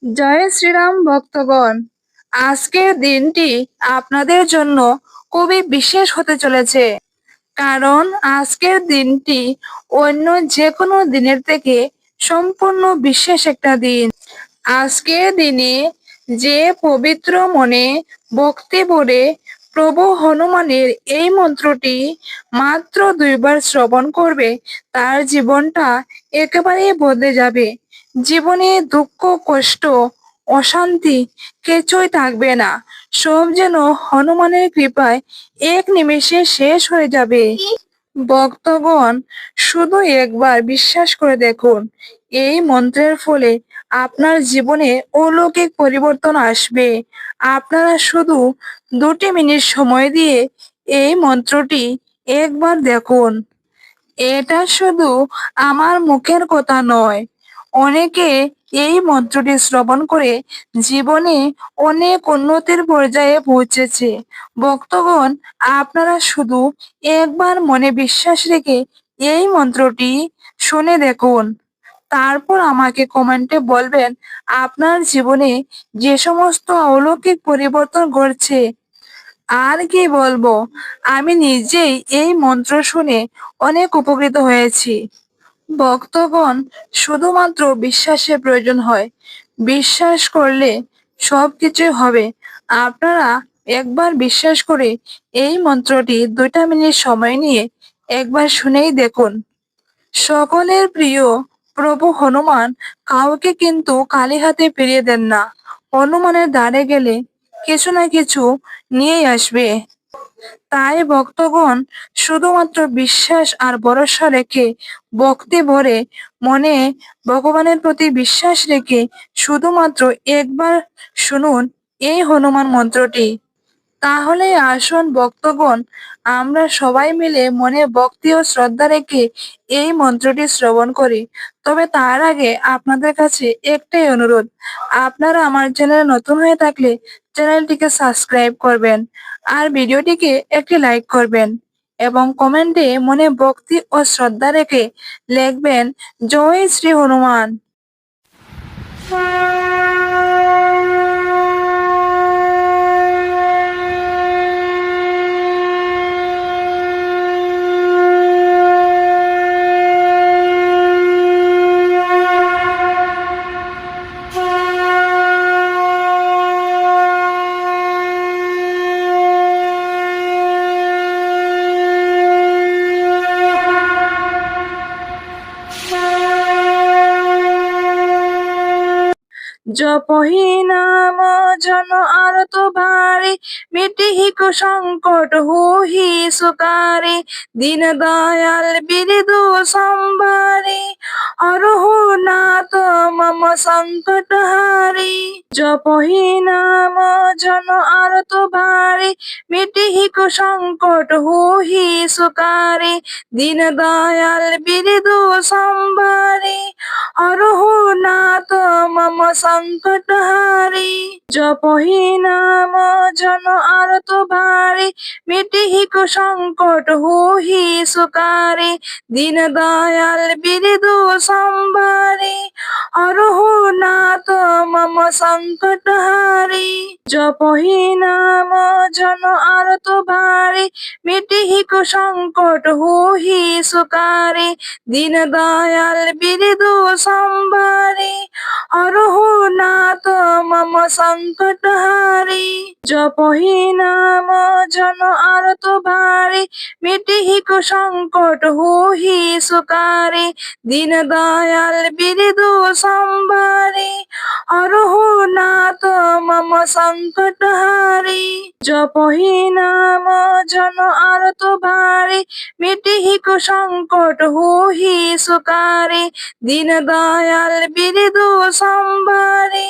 জয় শ্রীরাম ভক্তগণ। আজকের দিনটি আপনাদের জন্য খুবই বিশেষ হতে চলেছে, কারণ আজকের দিনটি অন্য যে কোনো দিনের থেকে সম্পূর্ণ বিশেষ একটা দিন। আজকের দিনে যে পবিত্র মনে ভক্তি ভরে প্রভু হনুমানের এই মন্ত্রটি মাত্র 2বার শ্রবণ করবে, তার জীবনটা একেবারেই বদলে যাবে। জীবনে দুঃখ, কষ্ট, অশান্তি কিছুই থাকবে না। সব যেন হনুমানের কৃপায় এক নিমেষে শেষ হয়ে যাবে। ভক্তগণ, শুধু একবার বিশ্বাস করে দেখুন, এই মন্ত্রের ফলে আপনার জীবনে অলৌকিক পরিবর্তন আসবে। আপনারা শুধু 2টি মিনিট সময় দিয়ে এই মন্ত্রটি একবার দেখুন। এটা শুধু আমার মুখের কথা নয়, অনেকে এই মন্ত্রটি শ্রবণ করে জীবনে অনেক উন্নতির পর্যায়ে পৌঁছেছে। ভক্তগণ, আপনারা শুধু একবার মনে বিশ্বাস রেখে এই মন্ত্রটি শুনে দেখুন, তারপর আমাকে কমেন্টে বলবেন আপনার জীবনে যে সমস্ত অলৌকিক পরিবর্তন ঘটছে। আর কি বলবো, আমি নিজেই এই মন্ত্র শুনে অনেক উপকৃত হয়েছি। ভক্তগণ, শুধুমাত্র বিশ্বাসের প্রয়োজন হয়। বিশ্বাস করলে সবকিছুই হবে। আপনারা একবার বিশ্বাস করে এই মন্ত্রটি 2টা মিনিট সময় নিয়ে একবার শুনেই দেখুন। সকলের প্রিয় প্রভু হনুমান কাউকে কিন্তু খালি হাতে ফিরিয়ে দেন না। হনুমানের দ্বারে গেলে কিছু না কিছু নিয়েই আসবে। তাই ভক্তগণ, শুধুমাত্র বিশ্বাস আর ভরসা রেখে, ভক্তি ভরে মনে ভগবানের প্রতি বিশ্বাস রেখে শুধুমাত্র একবার শুনুন এই হনুমান মন্ত্রটি। তাহলে আসুন ভক্তগণ, আমরা সবাই মিলে মনে ভক্তি ও শ্রদ্ধা রেখে এই মন্ত্রটি শ্রবণ করি। তবে তার আগে আপনাদের কাছে একটাই অনুরোধ, আপনারা আমার চ্যানেলে নতুন হয়ে থাকলে চ্যানেলটিকে সাবস্ক্রাইব করবেন, আর ভিডিওটিকে একটি লাইক করবেন এবং কমেন্টে মনে ভক্তি ও শ্রদ্ধা রেখে লিখবেন জয় শ্রী হনুমান। জপহি নাম জন আরত ভারে, মিটিহি কুসংকট হুহি সুকারে, দীন দয়াল বিরিদু সম্ভারে, হরহু নাথ মম সংকট হারে। জপহি নাম জন আরত ভারে, মিটিহি কুসংকট হুহি সুকারে, দীন দয়াল বিরিদু সম্ভারে, হরহু নাথ মম সংকট হারে। জপহি নাম জন আরত ভারে, মিটিহি কুসংকট হুহি সুকারে, দীন দয়াল বিরিদু সম্ভারে, হরহু নাথ মম সংকট হারে। জপহি নাম জন আরত ভারে, মিটিহি কুসংকট হুহি সুকারে, দীন দয়াল বিরিদু সম্ভারে, হরহু নাথ মম সংকট হারে। জপহি নাম জন আরত ভারে, মিটিহি কুসংকট হুহি সুকারে, দীন দয়াল বিরিদু সম্ভারে, হরহু নাথ মম সংকট হারে। জপহি নাম জন আরত ভারে, মিটিহি কুসংকট হুহি সুকারে, দীন দয়াল বিরিদু সম্ভারে,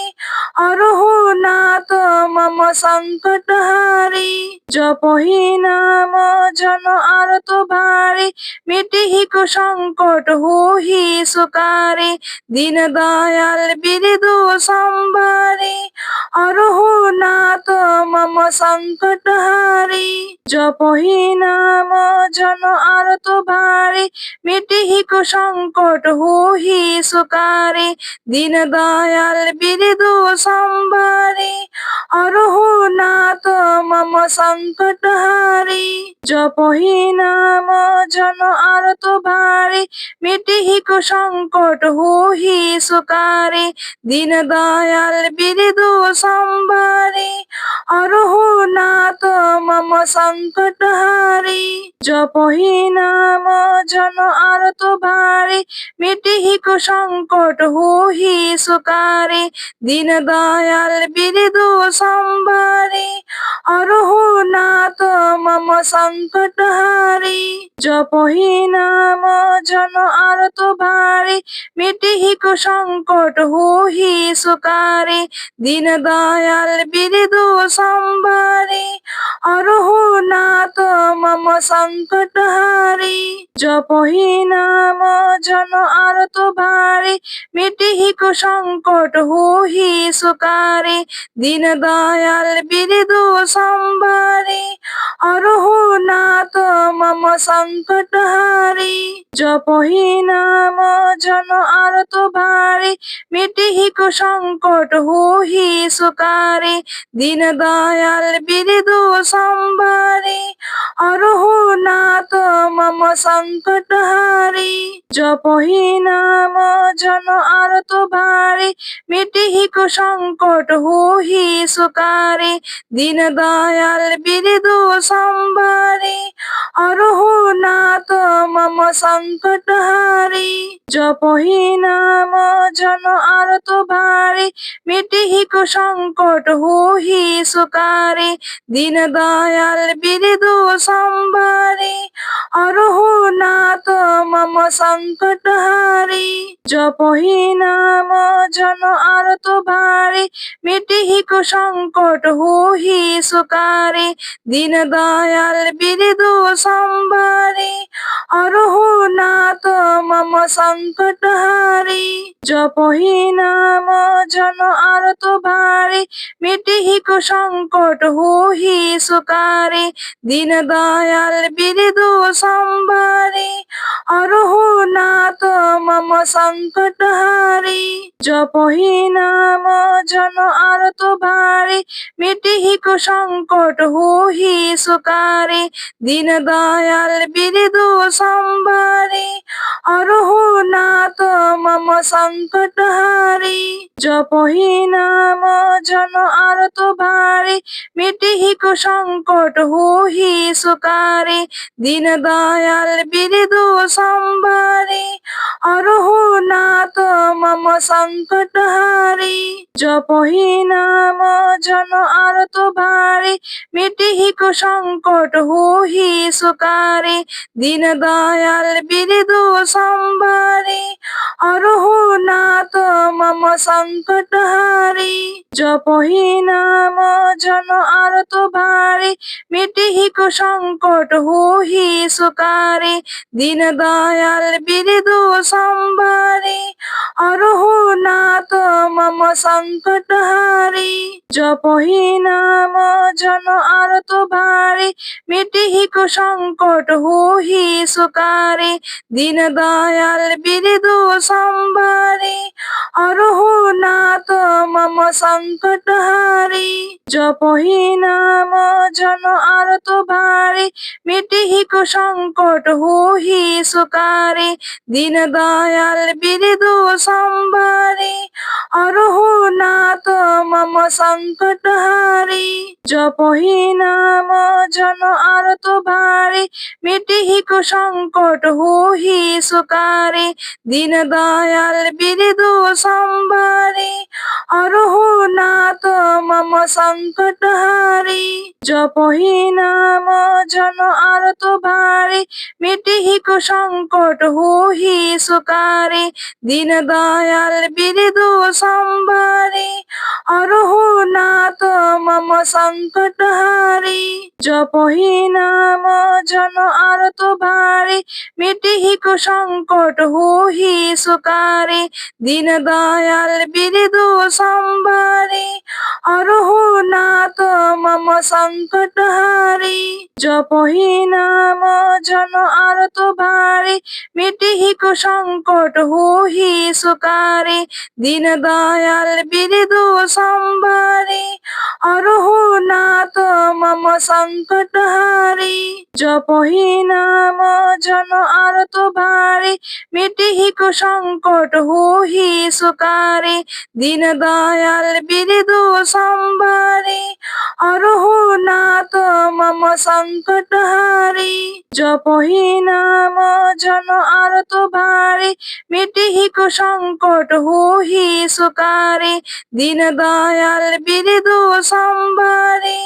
অরহুনাথ মম সংকটহারি। জপহি নাম জন আরত ভারি, মিটিহি কুসংকট হুহি সুকারি। দীন দয়াল বিরিদু সম্ভারি, অরহুনাথ মম সংকটহারি। জপহি নাম জন আরত ভারি, মিটিহি কুসংকট হুহি সুকারি। দীন দয়াল বিরিদু সম্ভারি, অরহুনাথ মম সংকটহারি। জপহি নাম জন আরত ভারি, মিটিহি কুসংকট হুহি সুকারি। দীন দয়াল বিরিদু সম্ভারি, অরহুনাথ মম সংকটহারি। জপহি নাম জন আরত ভারি, মিটিহি কুসংকট হুহি সুকারি। দীন দয়াল বিরিদু সম্ভারি, অরহুনাথ মম সংকটহারি। জপহি নাম জন আরত ভারি, মিটিহি কুসংকট হুহি সুকারি। দীন দয়াল বিরিদু সম্ভারি, অরহুনাথ মম সংকটহারি। জপহি নাম জন আরত ভারি, মিটিহি কুসংকট হুহি সুকারি। দীন দয়াল বিরিদু সম্ভারি, অরহুনাথ মম সংকটহারি। জপহি নাম জন আরত ভারি, মিটিহি কুসংকট হুহি সুকারি। দীন দয়াল বিরিদু সম্ভারি, অরহুনাথ মম সংকটহারি। জপহি নাম জন আরত ভারি, মিটিহি কুসংকট হুহি সুকারি। দীন দয়াল বিরিদু সম্ভারি, অরহুনাথ মম সংকটহারি। জপহি নাম জন আরত ভারি, মিটিহি কুসংকট হুহি সুকারি। দীন দয়াল বিরিদু সম্ভারি, অরহুনাথ মম সংকটহারি। জপহি নাম জন আরত ভারি, মিটিহি কুসংকট হুহি সুকারি। দীন দয়াল বিরিদু সম্ভারি, অরহুনাথ মম সংকটহারি। জপহি নাম জন আরত ভারি, মিটিহি কুসংকট হুহি সুকারি। দীন দয়াল বিরিদু সম্ভারি, অরহুনাথ মম সংকটহারি। জপহি নাম জন আরত ভারি, মিটিহি কুসংকট হুহি সুকারি। দীন দয়াল বিরিদু সম্ভারি, অরহুনাথ মম সংকটহারি। জপহি নাম জন আরত ভারি, মিটিহি কুসংকট হুহি সুকারি। দীন দয়াল বিরিদু সম্ভারি, অরহুনাথ মম সংকটহারি। জপহি নাম জন আরত ভারি, মিটিহি কুসংকট হুহি সুকারি। দীন দয়াল বিরিদু সম্ভারি, অরহুনাথ মম সংকটহারি। জপহি নাম জন আরত ভারি, মিটিহি কুসংকট হুহি সুকারি। দীন দয়াল বিরিদু সম্ভারি, অরহুনাথ মম সংকটহারি। জপহি নাম জন আরত ভারি, মিটিহি কুসংকট হুহি সুকারি। দীন দয়াল বিরিদু সম্ভারি, অরহুনাথ মম সংকটহারি। জপহি নাম জন আরত ভারি, মিটিহি কুসংকট হুহি সুকারি। দীন দয়াল বিরিদু সম্ভারি, অরহুনাথ মম সংকটহারি। জপহি নাম জন আরত ভারি, মিটিহি কুসংকট হুহি সুকারি। দীন দয়াল বিরিদু সম্ভারি, অরহুনাথ মম সংকটহারি। জপহি নাম জন আরত ভারি, মিটিহি কুসংকট হুহি সুকারি। দীন দয়াল বিরিদু সম্ভারি, অরহুনাথ মম সংকটহারি। জপহি নাম জন আরত ভারি, মিটিহি কুসংকট হুহি সুকারি। দীন দয়াল বিরিদু সম্ভারি, অরহুনাথ মম সংকটহারি। জপহি নাম জন আরত ভারি, মিটিহি কুসংকট হুহি সুকারি। দীন দয়াল বিরিদু সম্ভারি, অরহুনাথ মম সংকটহারি। জপহি নাম জন আরত ভারি, মিটিহি কুসংকট হুহি সুকারি। দীন দয়াল বিরিদু সম্ভারি, অরহুনাথ মম সংকটহারি। জপহি নাম জন আরত ভারি, মিটিহি কুসংকট হুহি সুকারি। দীন দয়াল বিরিদু সম্ভারি,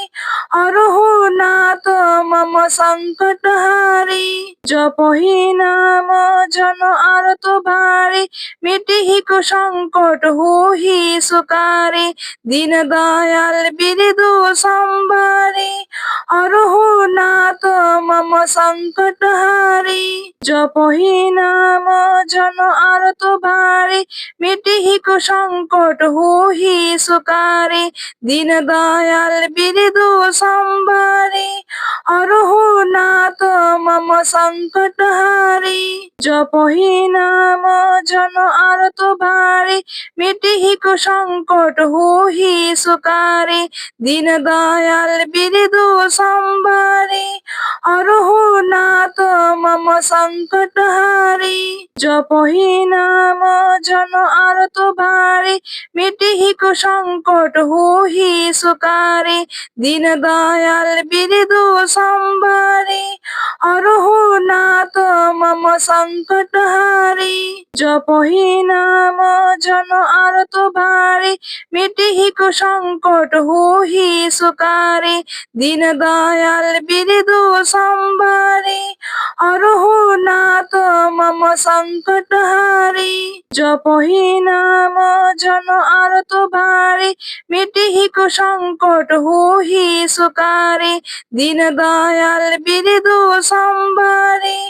অরহুনাথ মম সংকটহারি। জপহি নাম জন আরত ভারি, মিটিহি কুসংকট হুহি সুকারি। দীন দয়াল বিরিদু সম্ভারি, অরহুনাথ মম সংকটহারি। জপহি নাম জন আরত ভারি, মিটিহি কুসংকট হুহি সুকারি। দীন দয়াল বিরিদু সম্ভারি, অরহুনাথ মম সংকটহারি। জপহি নাম জন আরত ভারি, মিটিহি কুসংকট হুহি সুকারি। দীন দয়াল বিরিদু সম্ভারি, অরহুনাথ মম সংকটহারি। জপহি নাম জন আরত ভারি, মিটিহি কুসংকট হুহি সুকারি। দীন দয়াল বিরিদু সম্ভারি, অরহুনাথ মম সংকটহারি। জপহি নাম জন আরত ভারি, মিটিহি কুসংকট হুহি সুকারি। দীন দয়াল বিরিদু সম্ভারি, অরহুনাথ মম সংকটহারি। জপহি নাম জন আরত ভারি, মিটিহি কুসংকট হুহি সুকারি। দীন দয়াল বিরিদু সম্ভারি,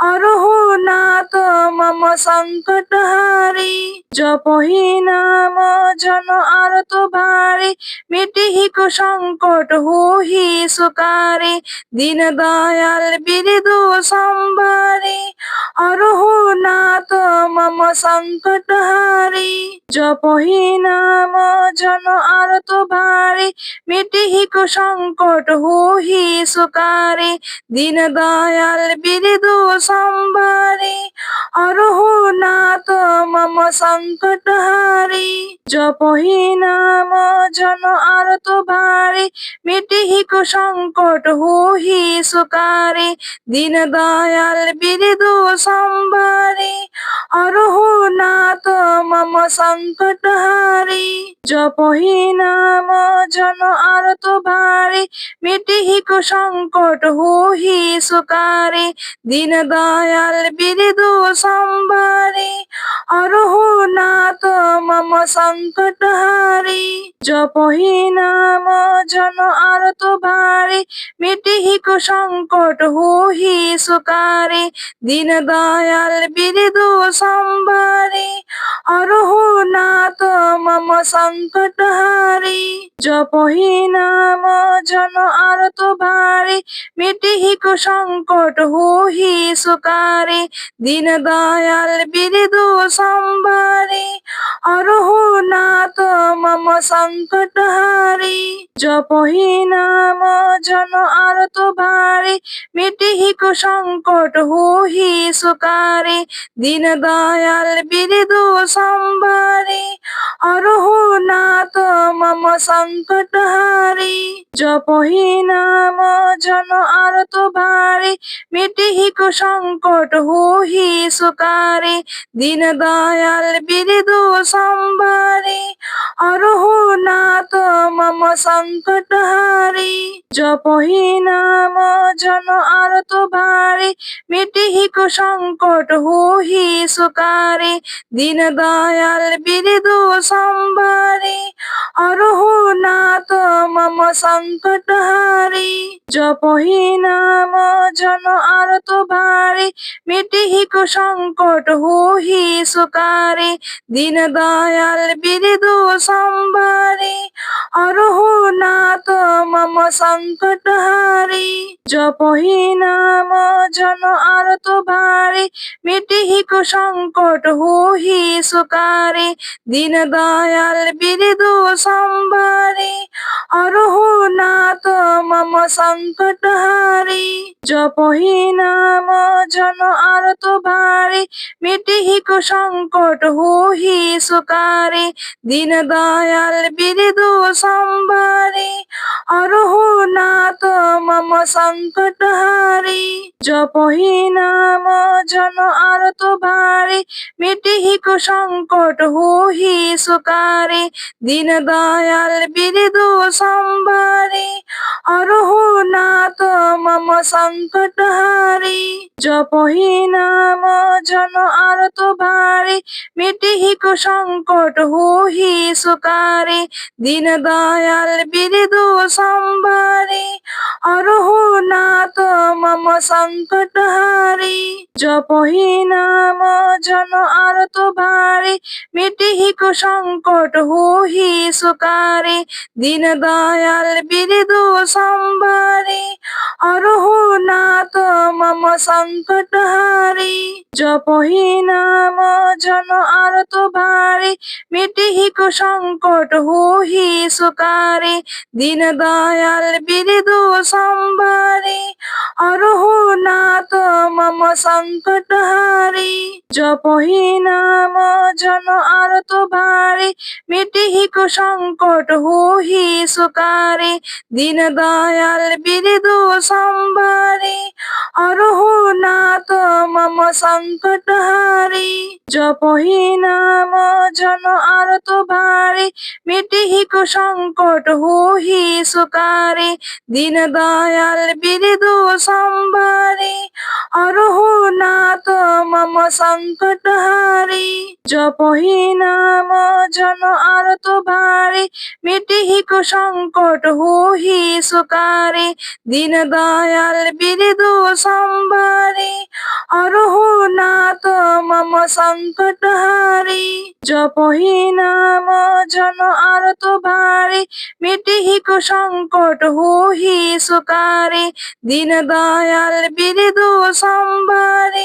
অরহুনাথ মম সংকটহারি। জপহি নাম জন আরত ভারি, মিটিহি কুসংকট হুহি সুকারি। দীন দয়াল বিরিদু সম্ভারি, অরহুনাথ মম সংকটহারি। জপহি নাম জন আরত ভারি, মিটিহি কুসংকট হুহি সুকারি। দীন দয়াল বিরিদু সম্ভারি, অরহুনাথ মম সংকটহারি। জপহি নাম জন আরত ভারি, মিটিহি কুসংকট হুহি সুকারি। দীন দয়াল বিরিদু সম্ভারি, অরহুনাথ মম সংকটহারি। জপহি নাম জন আরত ভারি, মিটিহি কুসংকট হুহি সুকারি। দীন দয়াল বিরিদু সম্ভারি, অরহুনাথ মম সংকটহারি। জপহি নাম জন আরত ভারি, মিটিহি কুসংকট হুহি সুকারি। দীন দয়াল বিরিদু সম্ভারি, অরহুনাথ মম সংকটহারি। জপহি নাম জন আরত ভারি, মিটিহি কুসংকট হুহি সুকারি। দীন দয়াল বিরিদু সম্ভারি, অরহুনাথ মম সংকটহারি। জপহি নাম জন আরত ভারি, মিটিহি কুসংকট হুহি সুকারি। দীন দয়াল বিরিদু সম্ভারি, অরহুনাথ মম সংকটহারি। জপহি নাম জন আরত ভারি, মিটিহি কুসংকট হুহি সুকারি। দীন দয়াল বিরিদু সম্ভারি, অরহুনাথ মম সংকটহারি। জপহি নাম জন আরত ভারি, মিটিহি কুসংকট হুহি সুকারি। দীন দয়াল বিরিদু সম্ভারি, অরহুনাথ মম সংকটহারি। জপহি নাম জন আরত ভারি, মিটিহি কুসংকট হুহি সুকারি। দীন দয়াল বিরিদু সম্ভারি, অরহুনাথ মম সংকটহারি। জপহি নাম জন আরত ভারি, মিটিহি কুসংকট হুহি সুকারি। দীন দয়াল বিরিদু সম্ভারি, অরহুনাথ মম সংকটহারি। জপহি নাম জন আরত ভারি, মিটিহি কুসংকট হুহি সুকারি। দীন দয়াল বিরিদু সম্ভারি, অরহুনাথ মম সংকটহারি। জপহি নাম জন আরত ভারি, মিটিহি কুসংকট হুহি সুকারি। দীন দয়াল বিরিদু সম্ভারি, অরহুনাথ মম সংকটহারি। জপহি নাম জন আরত ভারি, মিটিহি কুসংকট হুহি সুকারি। দীন দয়াল বিরিদু সম্ভারি, অরহুনাথ মম সংকটহারি। জপহি নাম জন আরত ভারি, মিটিহি কুসংকট হুহি সুকারি। দীন দয়াল বিরিদু সম্ভারি, অরহুনাথ মম সংকটহারি। জপহি নাম জন আরত ভারি, মিটিহি কুসংকট হুহি সুকারি। দীন দয়াল বিরিদু সম্ভারি, অরহুনাথ মম সংকটহারি। জপহি নাম জন আরত ভারি, মিটিহি কুসংকট হুহি সুকারি। দীন দয়াল বিরিদু সম্ভারি, অরহুনাথ মম সংকটহারি। জপহি নাম জন আরত ভারি, মিটিহি কুসংকট হুহি সুকারি। দীন দয়াল বিরিদু সম্ভারি, অরহুনাথ মম সংকটহারি। জপহি নাম জন আরত ভারি, মিটিহি কুসংকট হুহি সুকারি। দীন দয়াল বিরিদু সম্ভারি, অরহুনাথ মম সংকটহারি। জপহি নাম জন আরত ভারি, মিটিহি কুসংকট হুহি সুকারি। দীন দয়াল বিরিদু সম্ভারি,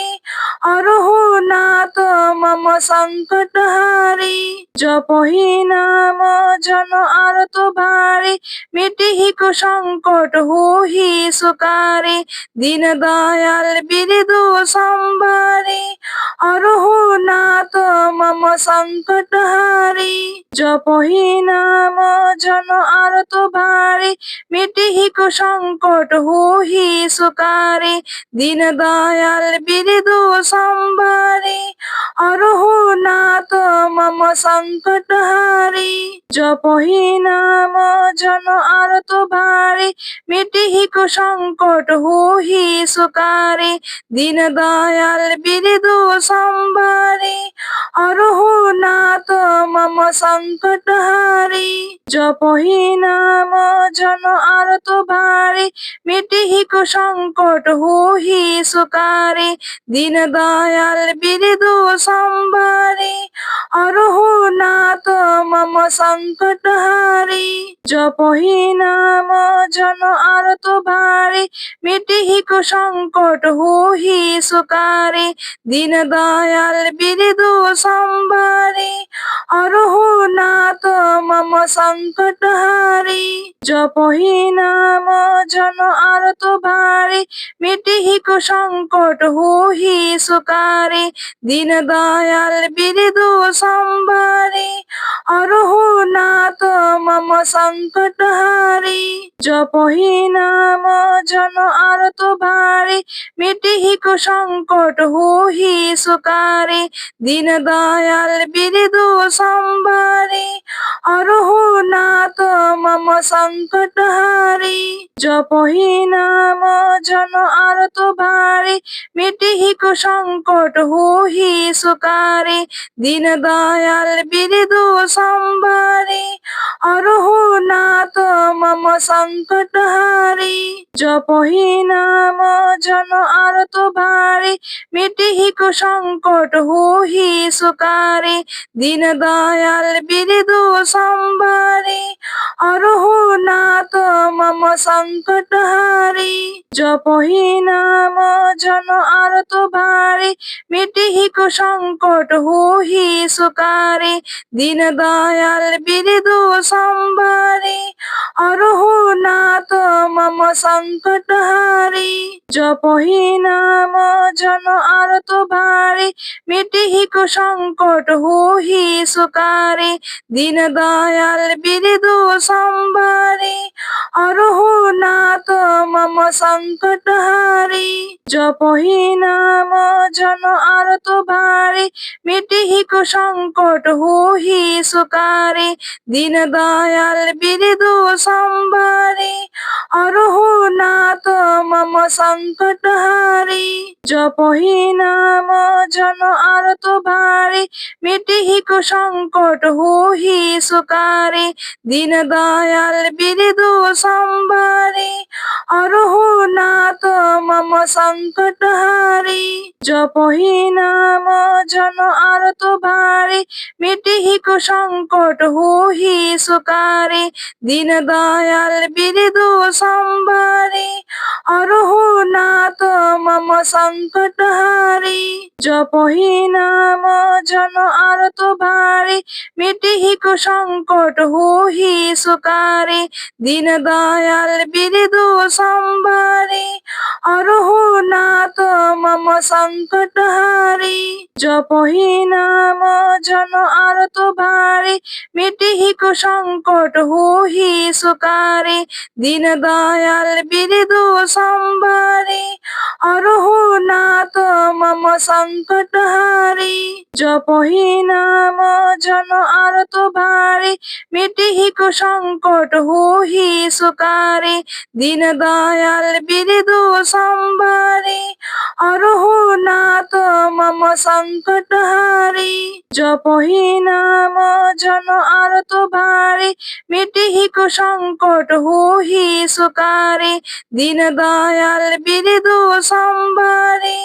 অরহুনাথ মম সংকটহারি। জপহি নাম জন আরত ভারি, মিটিহি কুসংকট হুহি সুকারি। দীন দয়াল বিরিদু সম্ভারি, অরহুনাথ মম সংকটহারি। জপহি নাম জন আরত ভারি, মিটিহি কুসংকট হুহি সুকারি। দীন দয়াল বিরিদু সম্ভারি, অরহুনাথ মম সংকটহারি। জপহি নাম জন আরত ভারি, মিটিহি কুসংকট হুহি সুকারি। দীন দয়াল বিরিদু সম্ভারি, অরহুনাথ মম সংকটহারি। জপহি নাম জন আরত ভারি, মিটিহি কুসংকট হুহি সুকারি। দীন দয়াল বিরিদু সম্ভারি, অরহুনাথ মম সংকটহারি। জপহি নাম জন আরত ভারি, মিটিহি কুসংকট হুহি সুকারি। দীন দয়াল বিরিদু সম্ভারি, অরহুনাথ মম সংকটহারি। জপহি নাম জন আরত ভারি, মিটিহি কুসংকট হুহি সুকারি। দীন দয়াল বিরিদু সম্ভারি, অরহুনাথ মম সংকটহারি। জপহি নাম জন আরত ভারি, মিটিহি কুসংকট হুহি সুকারি। দীন দয়াল বিরিদু সম্ভারি, অরহুনাথ মম সংকটহারি। জপহি নাম জন আরত ভারি, মিটিহি কুসংকট হুহি সুকারি। দীন দয়াল বিরিদু সম্ভারি, অর मम संकटहारी। जपहि नाम जन आरत भारी, मिटिहि कुसंकट होहि सुकारी। दीन दयाल बिरदु संभारी, अरहु नाथ मम संकटहारी। जपहि नाम जन आरत भारी, मिटिहि कुसंकट होहि सुकारी। दीन दयाल बिरदु संभारी, अरहु नाथ मम संकटहारी। जपहि नाम जन आरत भारी, मिटिहि कुसंकट होहि सुकारी। दीन दयाल बिरदु संभारी, अरहु नाथ मम संकटहारी। जपहि नाम जन आरत भारी, मिटिहि कुसंकट होहि सुकारी। दीन दयाल बिरदु संभारी, अरहु नाथ मम संकटहारी। जपहि नाम जन आरत भारी, मिटिहि कुसंकट होहि सुकारी। दीन दयाल बिरदु संभारी, अरहु नाथ मम संकटहारी। जपहि नाम जन आरत भारी, मिटिहि कुसंकट होहि सुकारी। दीन दयाल बिरदु संभारी, अरहु नाथ मम संकटहारी। जपहि नाम जन आरत भारी, मिटिहि कुसंकट होहि सुकारी। दीन दयाल बिरदु संभारी, अरहु नाथ मम संकटहारी। जपहि नाम जन आरत भारी, मिटिहि कुसंकट होहि सुकारी। दीन दयाल बिरदु संभारी, अरहु नाथ मम संकटहारी। जपहि नाम जन आरत भारी, मिटिहि कुसंकट होहि सुकारी। दीन दयाल बिरदु संभारी, अरहु नाथ मम संकटहारी। जपहि नाम जन आरत भारी, मिटिहि कुसंकट होहि सुकारी। दीन दयाल बिरदु संभारी,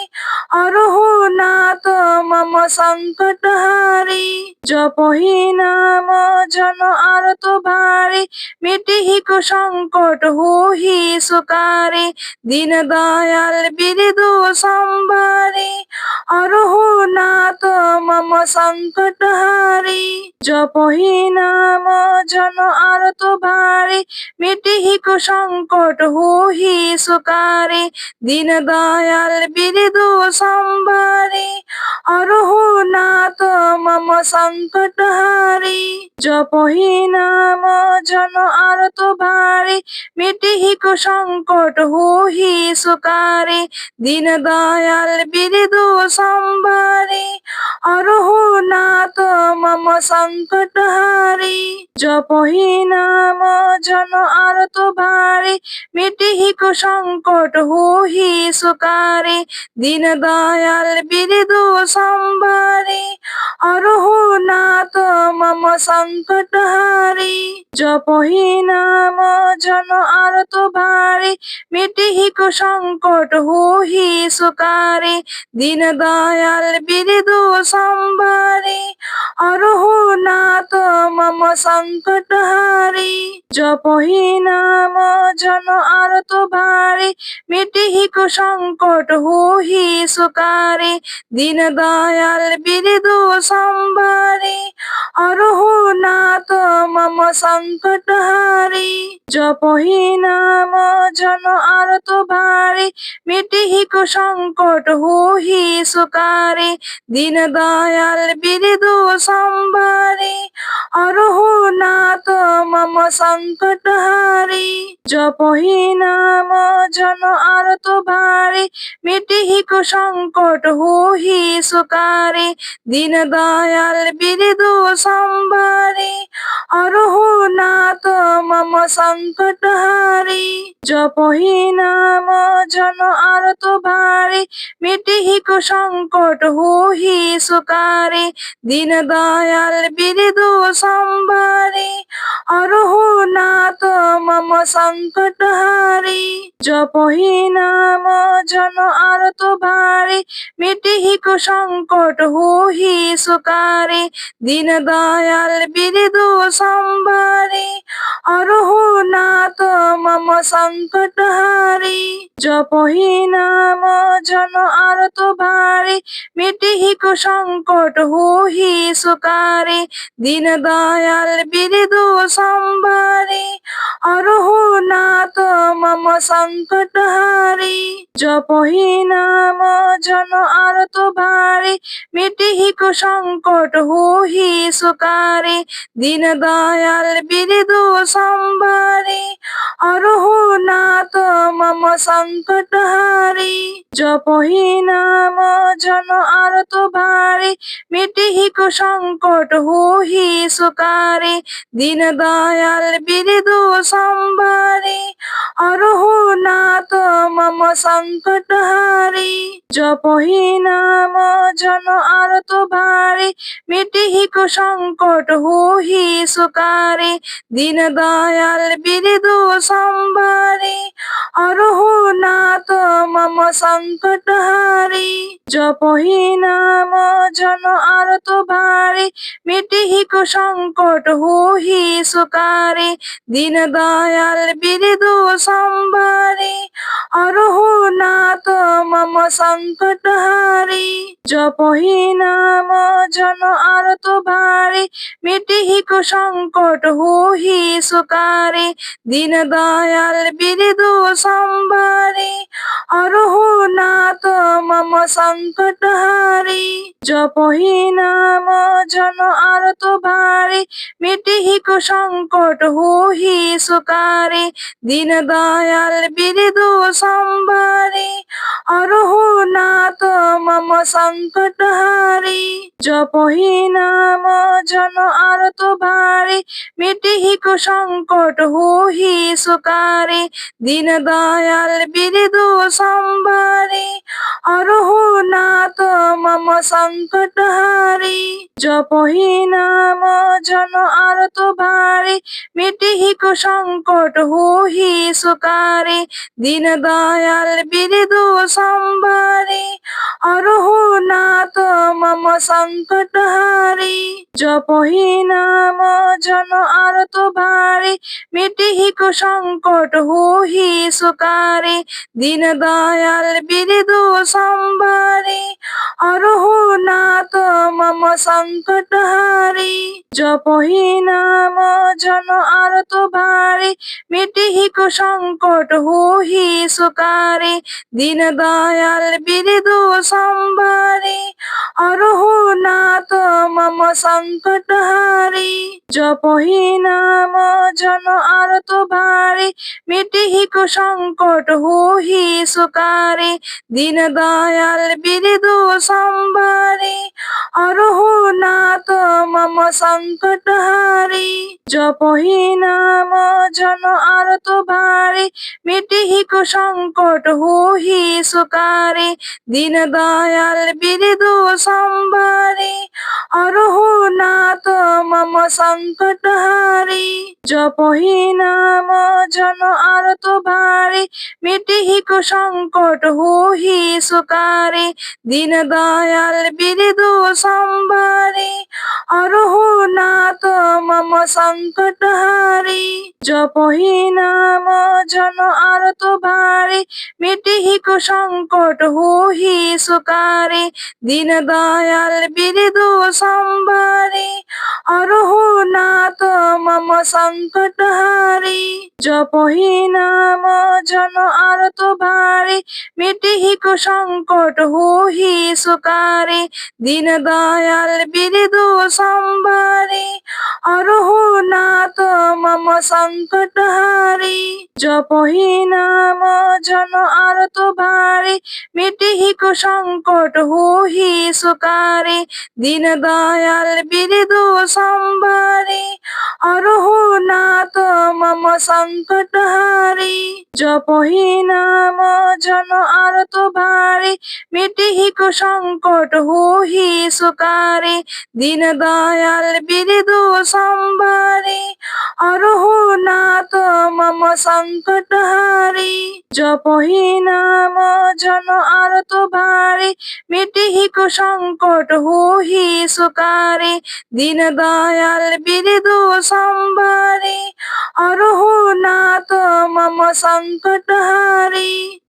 अरहु नाथ मम संकटहारी। जपहि नाम जन आरत भारी, मिटिहि कुसंकट होहि सुकारी। दीन दयाल बिरदु संभारी, अरहु नाथ मम संकटहारी। जपहि नाम जन आरत भारी, मिटिहि कुसंकट होहि सुकारी। दीन दयाल बिरदु संभारी, अरहु नाथ मम संकटहारी। जपहि नाम जन आरत भारी, मिटिहि कुसंकट होहि सुकारी। दीन दयाल बिरदु संभारी, अरहु नाथ मम संकटहारी। जपहि नाम जन आरत भारी, मिटिहि कुसंकट होहि सुकारी। दीन दयाल बिरदु संभारी, अरहु नाथ मम संकटहारी। जपहि नाम जन आरत भारी, मिटिहि कुसंकट होहि सुकारी। दीन दयाल बिरदु संभारी, अरहु नाथ मम संकटहारी। जपहि नाम जन आरत भारी, मिटिहि कुसंकट होहि सुकारी। दीन दयाल बिरदु संभारी, अरहु नाथ मम संकटहारी। जपहि नाम जन आरत भारी, मिटिहि कुसंकट होहि सुकारी। दीन दयाल बिरदु संभारी, अरहु नाथ मम संकटहारी। जपहि नाम जन आरत भारी, मिटिहि कुसंकट होहि सुकारी। दीन दयाल बिरदु संभारी, अरहु नाथ मम संकटहारी। जपहि नाम जन आरत भारी, मिटिहि कुसंकट होहि सुकारी। दीन दयाल बिरदु संभारी, अरहु नाथ मम संकटहारी। जपहि नाम जन आरत भारी, मिटिहि कुसंकट होहि सुकारी। दीन दयाल बिरदु संभारी, हरहु नाथ मम संकटहारी। जपहि नाम जन आरत भारी, मिटिहि कुसंकट होहि सुकारी। दीन दयाल बिरदु संभारी, हरहु नाथ मम संकटहारी। जपहि नाम जन आरत भारी, मिटिहि कुसंकट होहि सुकारी। दीन दयाल बिरदु संभारी, हरहु नाथ मम संकटहारी। जपहि नाम जन आरत भारी, मिटिहि कुसंकट होहि सुकारी। दीन दयाल बिरदु संभारी, हरहु नाथ मम संकटहारी। जपहि नाम जन आरत भारी, मिटिहि कुसंकट होहि सुकारी। दीन दयाल बिरदु संभारी, हरहु नाथ मम संकटहारी। जपहि नाम जन आरत भारी, मिटिहि कुसंकट होहि सुकारी। दीन दयाल बिरदु संभारी, हरहु नाथ मम संकटहारी। जपहि नाम जन आरत भारी, मिटिहि कुसंकट होहि सुकारी। दीन दयाल बिरदु संभारी, हरहु नाथ मम संकटहारी। जपहि नाम जन आरत भारी, मिटिहि कुसंकट होहि सुकारी। दीन दयाल बिरदु संभारी, हरहु नाथ मम संकटहारी। जपहि नाम जन आरत भारी, मिटिहि कुसंकट होहि सुकारी। दीन दयाल बिरदु संभारी, हरहु नाथ मम संकटहारी। जपहि नाम जन आरत भारी, मिटिहि कुसंकट होहि सुकारी। दीन दयाल बिरदु संभारी, हरहु नाथ मम संकटहारी। जपहि नाम जन आरत भारी, मिटिहि कुसंकट होहि सुकारी। दीन दयाल बिरदु संभारी, हरहु नाथ मम संकटहारी। जपहि नाम जन आरत भारी, मिटिहि कुसंकट होहि सुकारी। दीन दयाल बिरदु संभारी, हरहु नाथ मम संकटहारी। जपहि नाम जन आरत भारी, मिटिहि कुसंकट होहि सुकारी। दीन दयाल बिरदु संभारी, हरहु नाथ मम संकटहारी। जपहि नाम जन आरत भारी, मिटिहि कुसंकट होहि सुकारी। दीन दयाल बिरदु संभारी, हरहु नाथ मम संकटहारी। जपहि नाम जन आरत भारी, मिटिहि कुसंकट होहि सुकारी। दीन दयाल बिरदु संभारी, हरहु नाथ मम संकटहारी। जपहि नाम जन आरत भारी, मिटिहि कुसंकट होहि सुकारी। दीन दयाल बिरदु संभारी, हरहु नाथ मम संकटहारी। जपहि नाम जन आरत भारी, मिटिहि कुसंकट होहि सुकारी। दीन दयाल बिरदु संभारी, हरहु नाथ मम संकटहारी। जपहि नाम जन आरत भारी, मिटिहि कुसंकट होहि सुकारी। दीन दयाल बिरदु संभारी, हरहु नाथ मम संकटहारी। जपहि नाम जन आरत भारी, मिटिहि कुसंकट होहि सुकारी। दीन दयाल बिरदु संभारी, हरहु नाथ मम संकट हारी। जपहि नाम जन आरत भारी, मिटिहि संकट होहि सुकारी। दीन दयाल बिरदु संभारी, हरहु नाथ मम संकट हारी।